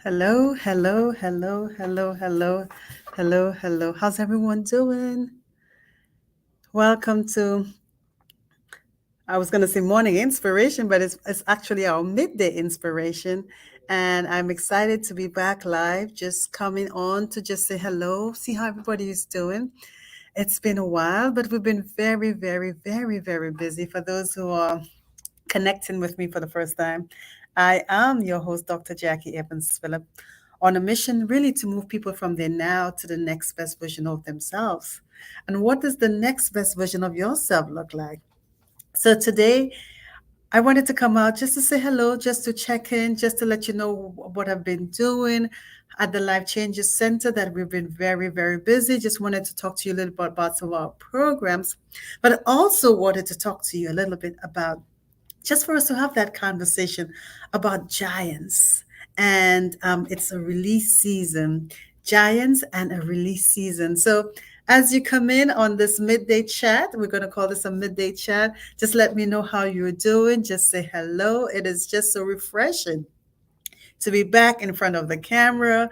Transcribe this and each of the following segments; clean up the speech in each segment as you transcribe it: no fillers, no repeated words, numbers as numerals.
Hello, hello, hello, hello, hello, hello, hello. How's everyone doing? Welcome to, I was going to say morning inspiration, but it's actually our midday inspiration. And I'm excited to be back live, just coming on to just say hello, see how everybody is doing. It's been a while, but we've been very, very, very, very busy. For those who are connecting with me for the first time, I am your host, Dr. Jackie Evans Phillip, on a mission really to move people from their now to the next best version of themselves. And what does the next best version of yourself look like? So today, I wanted to come out just to say hello, just to check in, just to let you know what I've been doing at the Life Changes Center, that we've been very, very busy. Just wanted to talk to you a little bit about some of our programs, but I also wanted to talk to you a little bit about just for us to have that conversation about giants. And it's a release season, giants and a release season. So as you come in on this midday chat, we're going to call this a midday chat. Just let me know how you're doing. Just say hello. It is just so refreshing to be back in front of the camera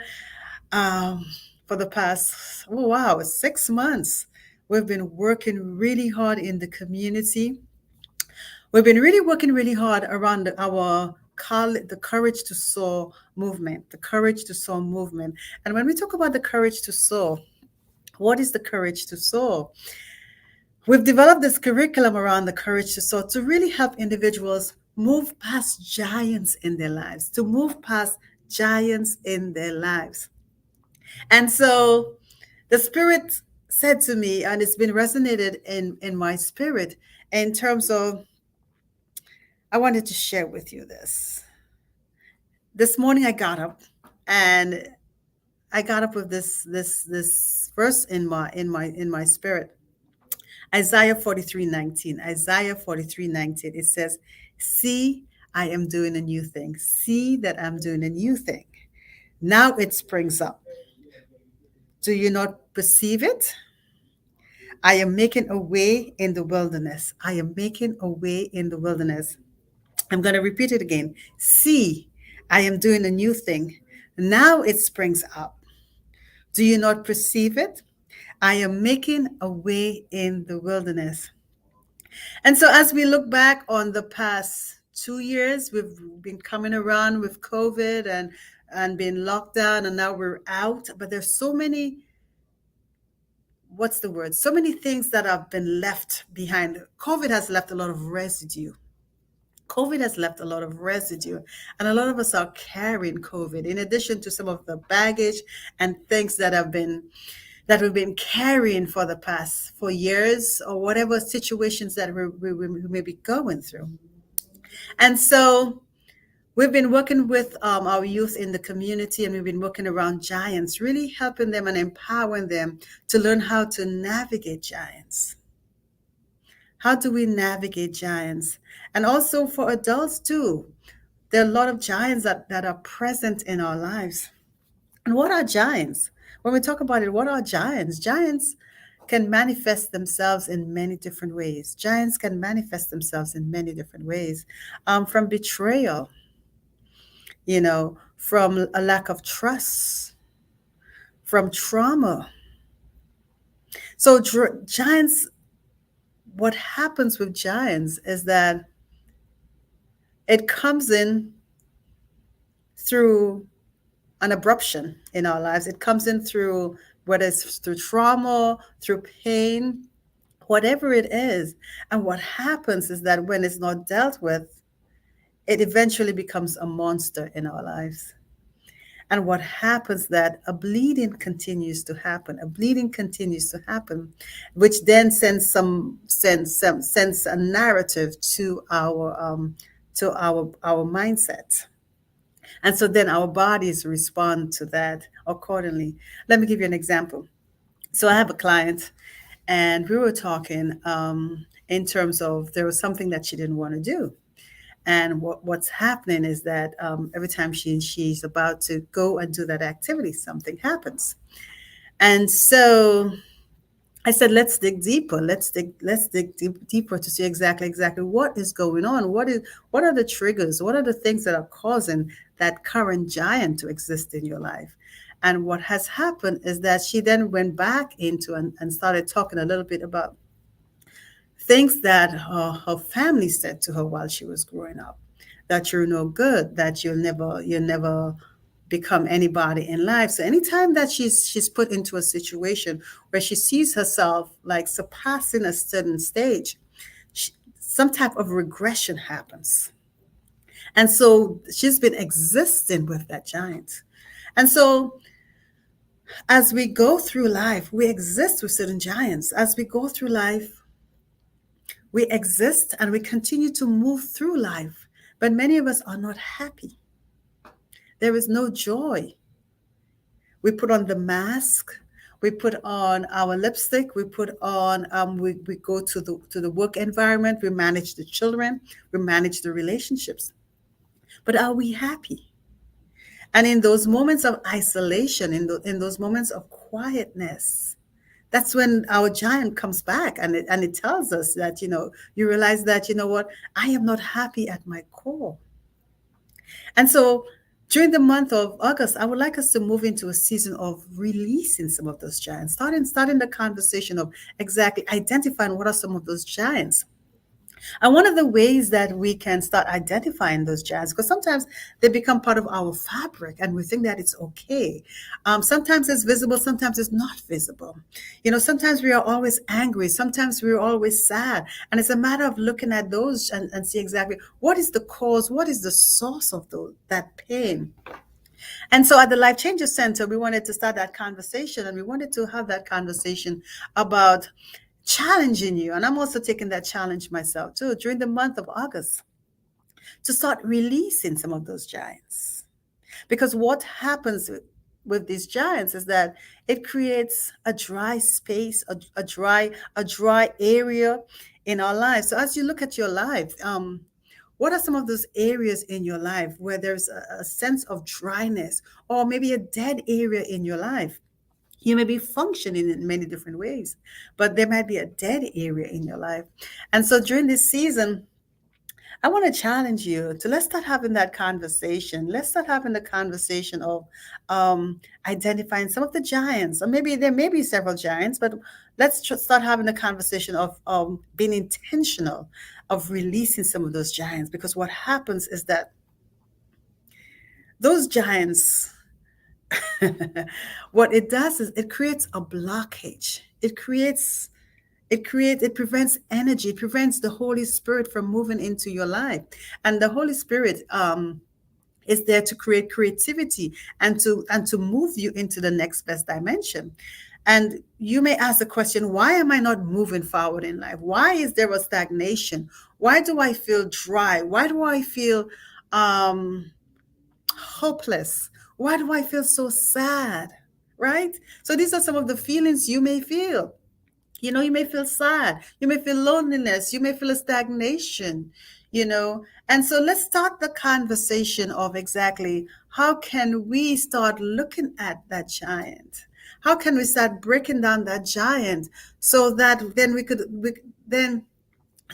um, for the past, oh, wow, 6 months. We've been working really hard in the community. We've been really working really hard around our the Courage to Soar movement, the Courage to Soar movement. And when we talk about the Courage to Soar, what is the Courage to Soar? We've developed this curriculum around the Courage to Soar to really help individuals move past giants in their lives, to move past giants in their lives. And so the Spirit said to me, and it's been resonated in my spirit in terms of, I wanted to share with you this. This morning I got up and I got up with this verse in my spirit. Isaiah 43:19. Isaiah 43:19. It says, "See, I am doing a new thing. See that I'm doing a new thing. Now it springs up. Do you not perceive it? I am making a way in the wilderness. I am making a way in the wilderness." I'm going to repeat it again. See, I am doing a new thing. Now it springs up. Do you not perceive it? I am making a way in the wilderness. And so, as we look back on the past 2 years, we've been coming around with COVID and been locked down, and now we're out. But there's so many, what's the word? So many things that have been left behind. COVID has left a lot of residue. COVID has left a lot of residue, and a lot of us are carrying COVID in addition to some of the baggage and things that we've been carrying for the past 4 years, or whatever situations that we may be going through. And so we've been working with our youth in the community, and we've been working around giants, really helping them and empowering them to learn how to navigate giants. How do we navigate giants? And also for adults too. There are a lot of giants that are present in our lives. And what are giants? When we talk about it, what are giants? Giants can manifest themselves in many different ways. Giants can manifest themselves in many different ways, from betrayal, from a lack of trust, from trauma. So, giants, what happens with giants is that it comes in through an abruption in our lives. It comes in through, whether it's through trauma, through pain, whatever it is. And what happens is that when it's not dealt with, it eventually becomes a monster in our lives. And what happens that a bleeding continues to happen. A bleeding continues to happen, which then sends a narrative to our mindset. And so then our bodies respond to that accordingly. Let me give you an example. So I have a client, and we were talking in terms of, there was something that she didn't want to do. And what's happening is that every time she's about to go and do that activity, something happens. And so I said, let's dig deeper. Let's dig deeper to see exactly what is going on. What are the triggers? What are the things that are causing that current giant to exist in your life? And what has happened is that she then went back into and started talking a little bit about things that her family said to her while she was growing up, that you're no good, that you'll never become anybody in life. So anytime that she's put into a situation where she sees herself like surpassing a certain stage, she, some type of regression happens. And so she's been existing with that giant. And so as we go through life, we exist with certain giants. As we go through life, we exist and we continue to move through life, but many of us are not happy. There is no joy. We put on the mask, we put on our lipstick, we put on, we go to the work environment, we manage the children, we manage the relationships. But are we happy? And in those moments of isolation, in those moments of quietness, that's when our giant comes back and it tells us that, you realize that, what, I am not happy at my core. And so during the month of August, I would like us to move into a season of releasing some of those giants, starting the conversation of exactly identifying what are some of those giants. And one of the ways that we can start identifying those giants, because sometimes they become part of our fabric and we think that it's okay. Sometimes it's visible, sometimes it's not visible. Sometimes we are always angry, sometimes we're always sad. And it's a matter of looking at those and see exactly what is the cause, what is the source of that pain. And so at the Life Changes Center, we wanted to start that conversation and we wanted to have that conversation about challenging you. And I'm also taking that challenge myself too during the month of August to start releasing some of those giants. Because what happens with these giants is that it creates a dry space, a dry area in our lives. So as you look at your life, what are some of those areas in your life where there's a sense of dryness or maybe a dead area in your life? You may be functioning in many different ways, but there might be a dead area in your life. And so during this season, I want to challenge you to let's start having that conversation. Let's start having the conversation of identifying some of the giants, or maybe there may be several giants, but let's start having the conversation of being intentional, of releasing some of those giants. Because what happens is that those giants, what it does is it creates a blockage. It prevents energy, it prevents the Holy Spirit from moving into your life. And the Holy Spirit is there to create creativity and to move you into the next best dimension. And you may ask the question, why am I not moving forward in life? Why is there a stagnation? Why do I feel dry? Why do I feel um hopeless? Why do I feel so sad? Right? So these are some of the feelings you may feel. You may feel sad, you may feel loneliness, you may feel a stagnation, And so let's start the conversation of exactly how can we start looking at that giant? How can we start breaking down that giant so that then then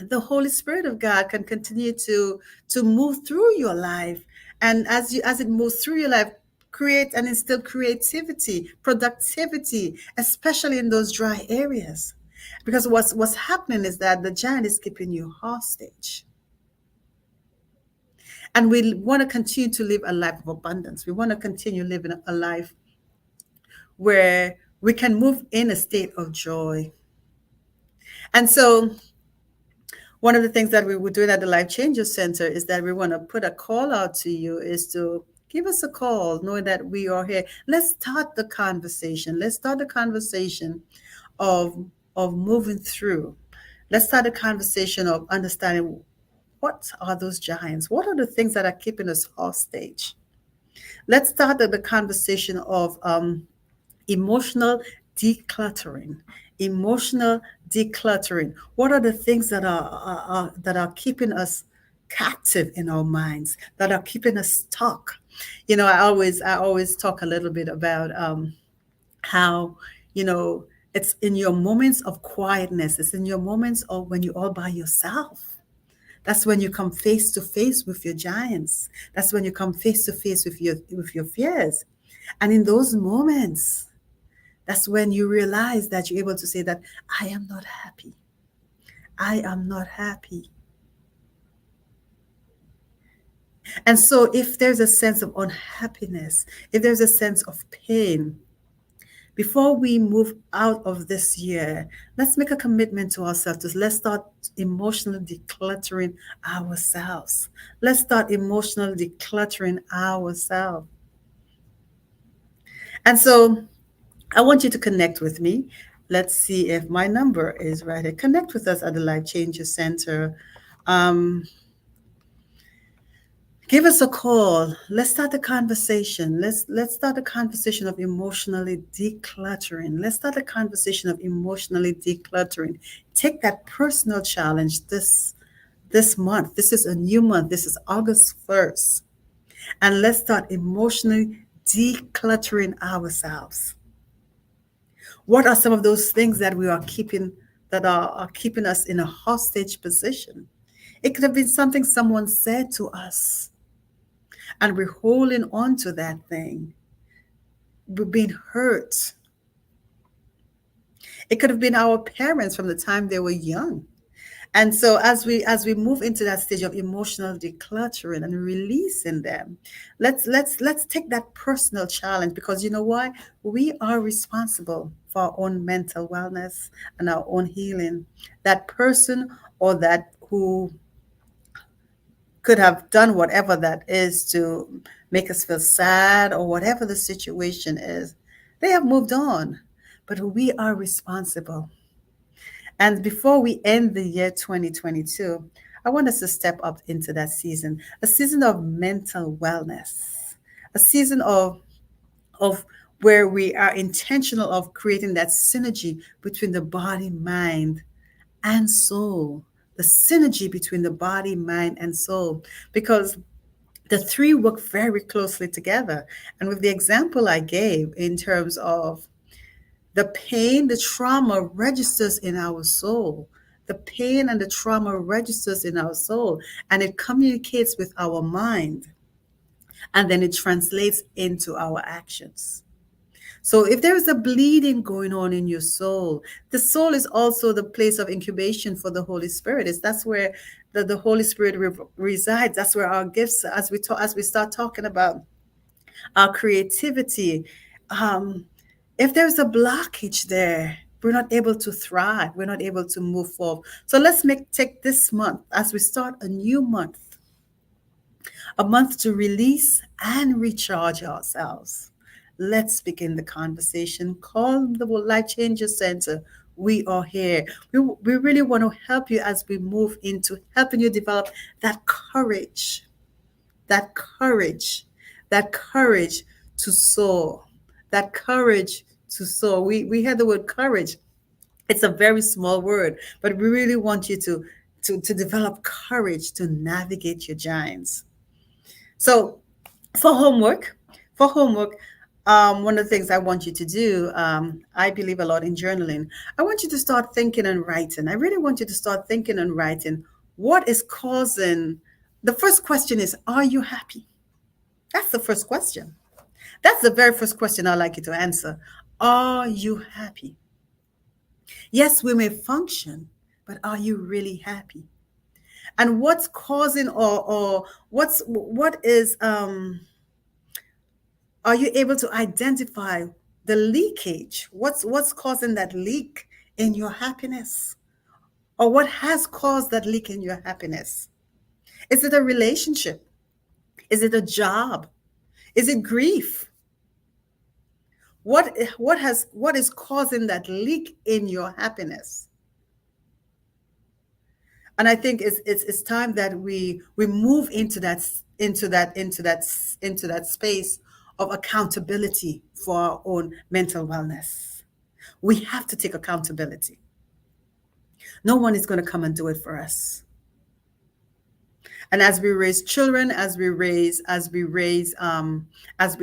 the Holy Spirit of God can continue to move through your life, and as it moves through your life, create and instill creativity, productivity, especially in those dry areas. Because what's happening is that the giant is keeping you hostage, and we want to continue to live a life of abundance. We want to continue living a life where we can move in a state of joy. And so one of the things that we were doing at the Life Changes Center is that we want to put a call out to you is to give us a call, knowing that we are here. Let's start the conversation. Let's start the conversation of of moving through. Let's start a conversation of understanding what are those giants? What are the things that are keeping us hostage? Let's start the conversation of emotional decluttering. Emotional decluttering. What are the things that are keeping us captive in our minds, that are keeping us stuck? I always talk a little bit about how you know It's in your moments of quietness. It's in your moments of when you're all by yourself. That's when you come face to face with your giants. That's when you come face to face with your fears. And in those moments, that's when you realize that you're able to say that I am not happy. I am not happy. And so if there's a sense of unhappiness, if there's a sense of pain, before we move out of this year, let's make a commitment to ourselves. Let's start emotionally decluttering ourselves. Let's start emotionally decluttering ourselves. And so I want you to connect with me. Let's see if my number is right here. Connect with us at the Life Changes Center. Um, Give us a call. Let's start a conversation. Let's start a conversation of emotionally decluttering. Let's start a conversation of emotionally decluttering. Take that personal challenge this month. This is a new month. This is August 1st. And let's start emotionally decluttering ourselves. What are some of those things that we are keeping that are keeping us in a hostage position? It could have been something someone said to us and we're holding on to that thing. We're being hurt. It could have been our parents from the time they were young. And so as we move into that stage of emotional decluttering and releasing them, let's take that personal challenge because you know why? We are responsible for our own mental wellness and our own healing. That person or that who could have done whatever that is to make us feel sad or whatever the situation is. They have moved on, but we are responsible. And before we end the year 2022, I want us to step up into that season, a season of mental wellness, a season of where we are intentional of creating that synergy between the body, mind, and soul. The synergy between the body, mind, and soul. Because the three work very closely together. And with the example I gave in terms of the pain, the trauma registers in our soul. The pain and the trauma registers in our soul, and it communicates with our mind, and then it translates into our actions. So if there is a bleeding going on in your soul, the soul is also the place of incubation for the Holy Spirit. That's where the Holy Spirit resides. That's where our gifts, as we start talking about our creativity, um, if there's a blockage there, we're not able to thrive. We're not able to move forward. So let's take this month as we start a new month, a month to release and recharge ourselves. Let's begin the conversation. Call the Life Changer Center. We are here. We really want to help you as we move into helping you develop that courage, that courage, that courage to soar, that courage to soar. We hear the word courage. It's a very small word, but we really want you to develop courage to navigate your giants. So for homework, for homework, one of the things I want you to do, I believe a lot in journaling. I want you to start thinking and writing. I really want you to start thinking and writing what is causing. The first question is, are you happy? That's the first question. That's the very first question I'd like you to answer. Are you happy? Yes, we may function, but are you really happy? And what's causing or what is are you able to identify the leakage? What's causing that leak in your happiness? Or what has caused that leak in your happiness? Is it a relationship? Is it a job? Is it grief? What is causing that leak in your happiness? And I think it's time that we move into that space of accountability for our own mental wellness. We have to take accountability. No one is going to come and do it for us. And as we raise children, as we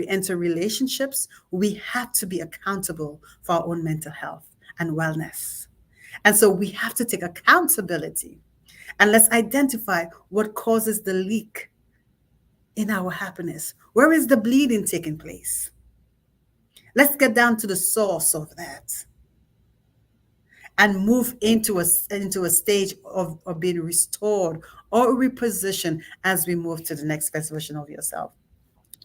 enter relationships, we have to be accountable for our own mental health. and wellness. And so we have to take accountability and let's identify what causes the leak in our happiness. Where is the bleeding taking place? Let's get down to the source of that and move into a stage of being restored or repositioned as we move to the next best version of yourself.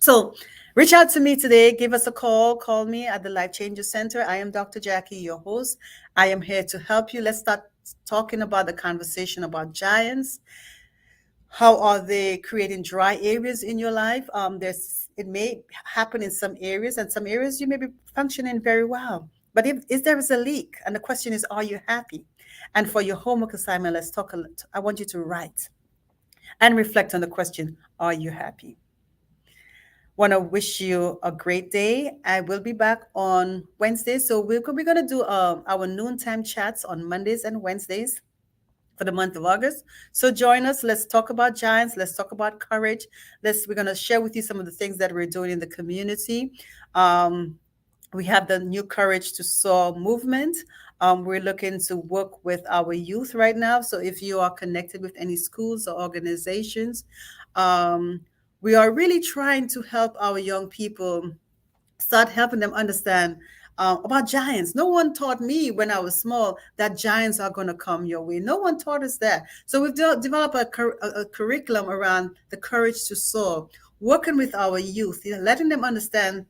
So reach out to me today. Give us a call. Call me at the Life Changer Center. I am Dr. Jackie, your host. I am here to help you. Let's start talking about the conversation about giants. How are they creating dry areas in your life? There's it may happen in some areas, and some areas you may be functioning very well. But if there is a leak, and the question is, are you happy? And for your homework assignment, let's talk. I want you to write and reflect on the question: are you happy? Want to wish you a great day. I will be back on Wednesday, so we're gonna do our noontime chats on Mondays and Wednesdays for the month of August. So join us. Let's talk about giants. Let's talk about courage. We're going to share with you some of the things that we're doing in the community. Um, we have the new Courage to Soar movement. We're looking to work with our youth right now. So if you are connected with any schools or organizations, um, we are really trying to help our young people start helping them understand about giants. No one taught me when I was small that giants are going to come your way. No one taught us that. So we've developed a curriculum around the courage to soar, working with our youth, letting them understand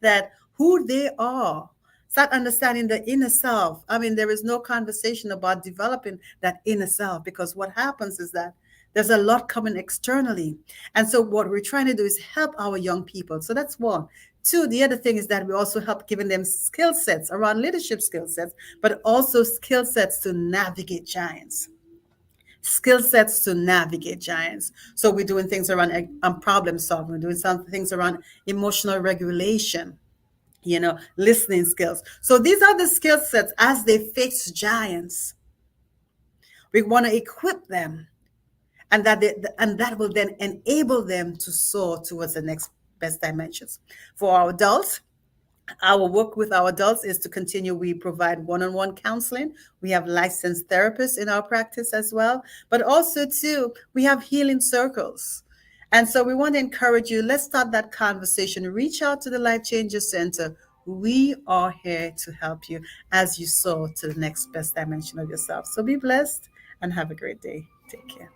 that who they are. Start understanding the inner self. I mean, there is no conversation about developing that inner self because what happens is that there's a lot coming externally. And so, what we're trying to do is help our young people. So, that's one. Two, the other thing is that we also help giving them skill sets around leadership skill sets, but also skill sets to navigate giants. Skill sets to navigate giants. So, we're doing things around problem solving, we're doing some things around emotional regulation, listening skills. So these are the skill sets as they face giants. We want to equip them, and that will then enable them to soar towards the next best dimensions. For our adults, our work with our adults is to continue. We provide one-on-one counseling. We have licensed therapists in our practice as well, but also too, we have healing circles. And so we want to encourage you, let's start that conversation. Reach out to the Life Changer Center. We are here to help you as you soar to the next best dimension of yourself. So be blessed and have a great day. Take care.